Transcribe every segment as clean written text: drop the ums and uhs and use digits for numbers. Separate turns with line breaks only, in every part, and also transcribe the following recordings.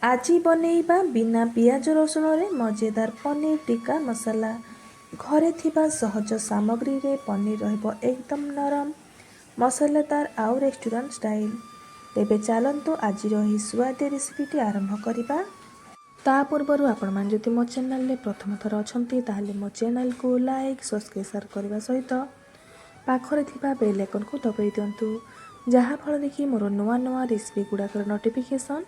আজি बनेइबा बिना पियाज रसुण रे मजेदार पनीर टिक्का मसाला। घरे थिबा सहज सामग्री रे पनीर रहइबो एकदम नरम मसालेदार आउ रेस्टोरेंट स्टाइल। तेबे चलंतु आज रही स्वादी रेसिपीटी आरंभ करिबा। ता पूर्व आपण मान जदि मो चैनल रे प्रथम थर अछंती ताले मो चैनल को लाइक सब्सक्राइब करबा सहित पाखरे थिबा बेल आइकन को दबाई दियंतु जहा फल कि मोर नुआ नुआ रेसिपी गुड़ाकर नोटिफिकेशन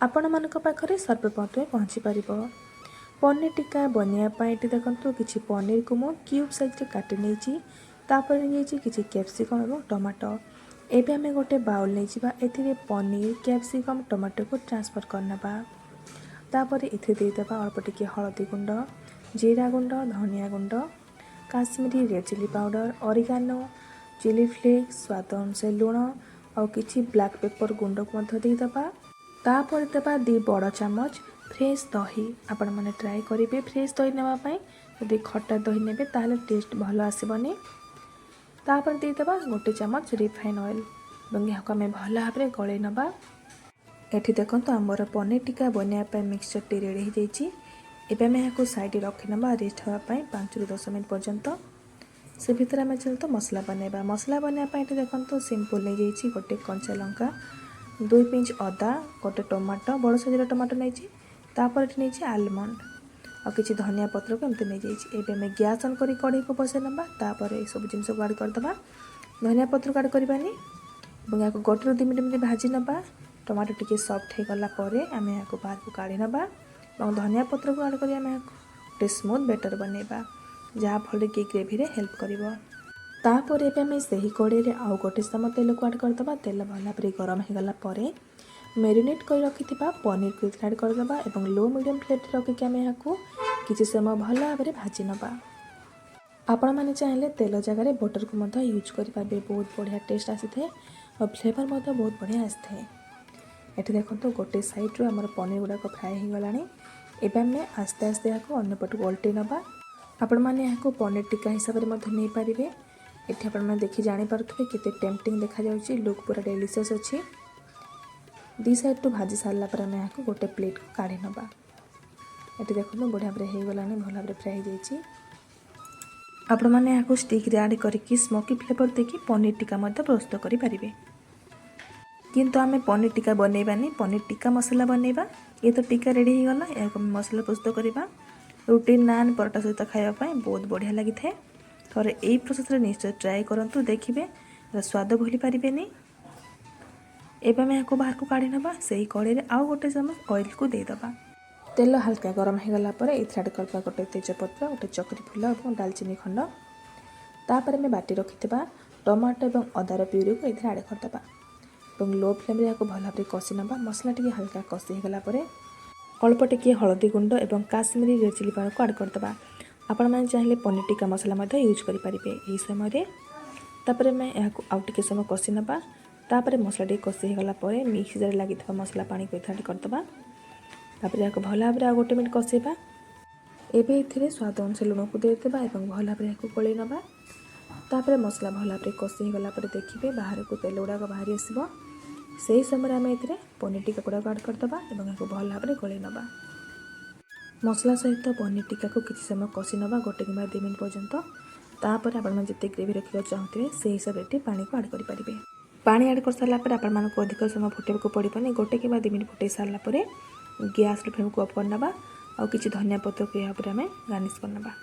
आपण मानक पाखरे सर्वप्रथमे पहुँची पारिबो। पनीर टिक्का बनैया देखु किसी पनीर को मु क्यूब साइज काटि नहीं तापर नहीं किसी कैप्सिकम और टमाटो। एबे आमे गोटे बाउल नहीं जावा एथिरे पनीर कैप्सिकम टमाटो को ट्रांसफर करनबा। तापर एथे देदेबा अल्प टिके हळदी गुंड जीरा गुंड धनिया गुंड Kashmiri red chilli powder oregano chilli flakes स्वाद अनुसार लुण और किसी ब्लैक पेपर गुंड को देदेबा। तापर देबा 2 बड़ चामच फ्रेश दही। आपण माने ट्राई करेंगे फ्रेश दही नापी यदि खट्टा दही ने ताहले टेस्ट भल आसबनी। तापर देदेबा 1 चामच रिफाइन ऑयल और यहाँ आम भल भाव में गलई नबा। एठी देखो आमर पनीर टिक्का बनैया मिक्सचर टी रेडी हो जाइए। एबे आम यहाँ साइड रखी नबा रेस्ट होगापाई 5 ରୁ 10 मिनट पर्यंत। से भितर आम चल तो मसला बनैबा। मसला बनैया देखो सिंपल नहीं जाइए गोटे कंचा लंका 2 पिंच अदा गोटे टमाटो बड़ साइजर टमाटो नहीं नहीं आलमंड और किसी धनिया पत्र को एमती नहीं जाइए। एबे गैस ऑन करी कढ़ई को बसई नबा। तापर ये सब जिन को ऐड करदबा धनिया पत्र को ऐड करबानी और यहाँ 1 ରୁ 2 मिनट भाजी नबा। टमाटो टिके सॉफ्ट हो गला परे आम यहाँ बाहर को काढ़ी नबा और धनिया पत्र को ऐड करी आम गोटे स्मूथ बेटर बनैबा जहाँ फल कि ग्रेवी रे हेल्प करिवो। तापर एबे आम सही कढ़ई रे आउ गोटे चमच तेल को ऐड करदबा। तेल भल भाव गरम हो गला परे मैरिनेट कर रखिथिबा पनीर को ऐड करदबा और लो मीडियम फ्लेम रे रखिक आम यहाँ किसी समय भल भाव में भाजी नबा। आपण माने चाहिले तेल जगह बटर को मध्य यूज करेंगे बहुत बढ़िया टेस्ट आसी थे और फ्लेवर मध्य बहुत बढ़िया आसी थे। ये देखो गोटे साइड रू आम पनीर गुड़ाक फ्राए हो गलानी। एबे आम आस्ते आस्ते यहाँ अन्य पटक उल्टे नबा। आपण माने यहाँ पनीर टिक्का हिसाब से नहीं पारे। ये आप देखी जापे केते टेम्पटिंग देखा जाउची लुक पूरा डेलीशियस अच्छी। 2 साइड टू भाजी सारा पर आम यहाँ गोटे प्लेट को काढ़ी नबा। ये देखो बढ़िया भाव हो गलानी भल भाव फ्राए हो। आपण माने यहाँ स्टिक रे ऐड करके स्मोकी फ्लेवर देखी पनीर टिक्का प्रस्तुत करें। किंतु आम पनीर टिक्का बनैबानी पनीर टिक्का मसाला बनैबा। ये तो टिक्का रेडी हो गला या मसला प्रस्तुत करवा रुटी नान परोटा सहित खावाई बहुत बढ़िया लगी था। थोड़े यही प्रोसेस रे निश्चय ट्राए करंतु देखिए स्वाद भूली पारिबेनी। एबे आम यहाँ बाहर को काढ़ी नबा। सही कढ़ई रे आउ गोटे चमच ऑयल को देदेबा। तेल हल्का गरम हो गला पर एथरे ऐड करबा गोटे तेजपत्र गोटे चक्री फूल और दालचीनी खंड। तापर आम बाटी रखिथिबा टमाटो और अदार प्यूरी को एथरे ऐड करदबा और लो फ्लेम रे याको भल भाव कषि नबा। मसला टिके हल्का कषि हो गला परे अल्प टिके हळदी गुंड और काश्मीरी रेड चिली पाउडर को ऐड करदबा। आपण माने चाहिले पनीर टिक्का मसाला मध्य यूज करि परिबे एही समय रे। तापर मैं याको आउ टिके समय कषि नबा। तापर मसला टिके कषि हो गला परे मिक्स रे लागिथबा मसला पानी को ऐड करदबा। तापर याको भल भाव आ गोटे मिनिट कषिबा। एबे एथिरे स्वाद अनुसार लुण को देदेबा और भल भाव याको गोळई नबा। तापर मसला भल भाव कषि हो गला परे देखिबे बाहर को तेल गुड़ाक बाहरी आसीबो। से समय आम ए पनीर टिक्का गुड़ाक ऐड करदबा और यहाँ भल भाव गलई नबा। मसला सहित पनीर टिक्का को किसी समय कषि नबा 1 किंबा 2 मिनट पर्यंत। तापर आपण जिते ग्रेवी रखा चाहते से हिसाब से पानी को ऐड करेंगे। पानी ऐड कर सारापर आपण मानक अधिक समय फुटेक पड़ोनी 1 किंबा 2 मिनट फुटे सारापर गैस फ्लेम को ऑफ करनबा और किसी धनिया पत्र को यहाँ पर आम गार्निश करनबा।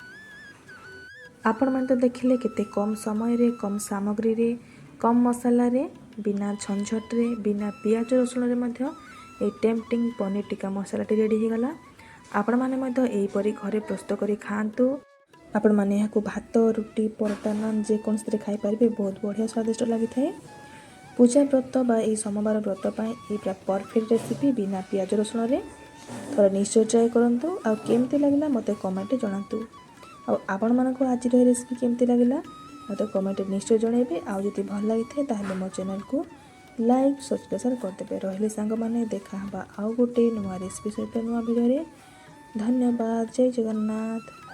आपण मैंने तो देखिले केते कम समय रे कम सामग्री रे कम मसाला रे बिना झंझट रे बिना पियाज रसुण रे मध्य ए टेम्पटिंग पनीर टिक्का मसाला रेडी हो गला। आपण माने मध्य एहीपरि घरे प्रस्तुत करी खातु। आपण माने यहाँ भात रुटी परोटा नान जेकोन से खाई पारे बहुत बढ़िया स्वादिष्ट लगी थाए। पूजा व्रत बा ये सोमवार व्रत पाए ये पूरा परफेक्ट रेसिपी बिना पियाज रसुण रे थोड़ा निश्चय ट्राए करंतु आ केमती लागला मते कमेंट जणातु। आ आपण मानको आज रेसिपी केमती लागला मते कमेंट निश्चय जणाइबे। आ जदि भल लगी थाए ताहले मो चैनल को लाइक सब्सक्राइब करदेबे। रहिले सांग माने देखा हबा आउ गोटे नुआ रेसिपी सहित नुआ वीडियो रे। धन्यवाद। जय जगन्नाथ।